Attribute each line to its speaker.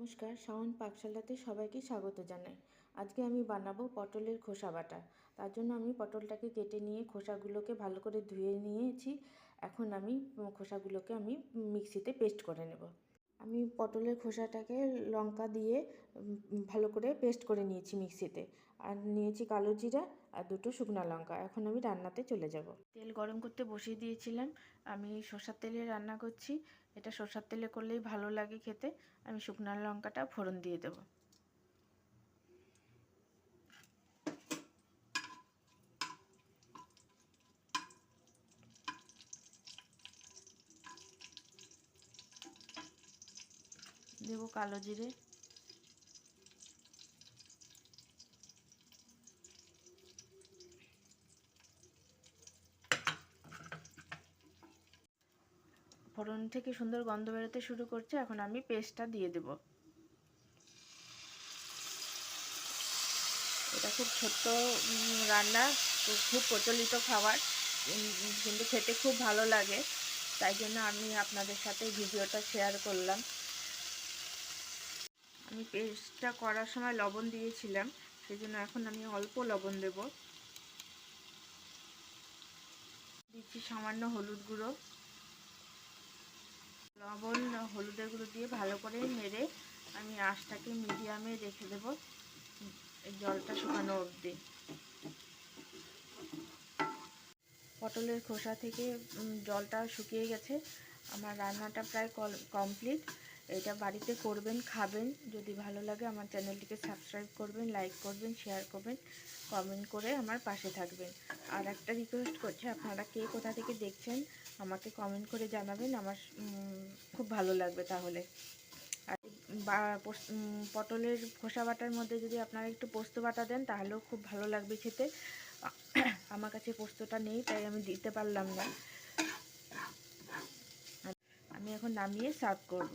Speaker 1: নমস্কার, শাওন পাকশালাতে সবাইকে স্বাগত জানাই। আজকে আমি বানাবো পটলের খোসা বাটা। তার জন্য আমি পটলটাকে কেটে নিয়ে খোসাগুলোকে ভালো করে ধুয়ে নিয়েছি। এখন আমি খোসাগুলোকে মিক্সিতে পেস্ট করে নেব। আমি পটলের খোসাটাকে লঙ্কা দিয়ে ভালো করে পেস্ট করে নিয়েছি মিক্সিতে। আর নিয়েছি কালো জিরা আর দুটো শুকনো লঙ্কা। এখন আমি রান্নাতে চলে যাব। তেল গরম করতে বসিয়ে দিয়েছিলাম। আমি সরষের তেলে রান্না করছি। এটা সরষের তেলে করলেই ভালো লাগে খেতে। আমি শুকনো লঙ্কাটা ফোড়ন দিয়ে দেব। দেব কালো জিরে, ফোড়ন থেকে সুন্দর গন্ধ বেরোতে শুরু করছে। এখন আমি পেস্টটা দিয়ে দেব। এটা খুব ছোট্ট রান্না, খুব প্রচলিত খাবার, কিন্তু খেতে খুব ভালো লাগে। তাই জন্য আমি আপনাদের সাথে ভিডিওটা শেয়ার করলাম। আমি পেস্টটা করার সময় লবণ দিয়েছিলাম, সেই জন্য এখন আমি অল্প লবণ দেব। দিচ্ছি সামান্য হলুদ গুঁড়ো। লবণ হলুদের গুঁড়ো দিয়ে ভালো করে নেড়ে আমি আঁচটাকে মিডিয়ামে রেখে দেব জলটা শুকানো অবধি। পটলের খোসা থেকে জলটা শুকিয়ে গেছে। আমার রান্নাটা প্রায় কমপ্লিট। এটা বাড়িতে করবেন, খাবেন। যদি ভালো লাগে আমার চ্যানেলটিকে সাবস্ক্রাইব করবেন, লাইক করবেন, শেয়ার করবেন, কমেন্ট করে আমার পাশে থাকবেন। আর একটা রিকোয়েস্ট করছি, আপনারা কে কোথা থেকে দেখছেন আমাকে কমেন্ট করে জানাবেন। আমার খুব ভালো লাগবে তাহলে। আর পটলের খোসা বাটার মধ্যে যদি আপনারা একটু পোস্ত বাটা দেন তাহলেও খুব ভালো লাগবে খেতে। আমার কাছে পোস্তটা নেই, তাই আমি দিতে পারলাম না। আমি এখন নামিয়ে সার্ভ করব।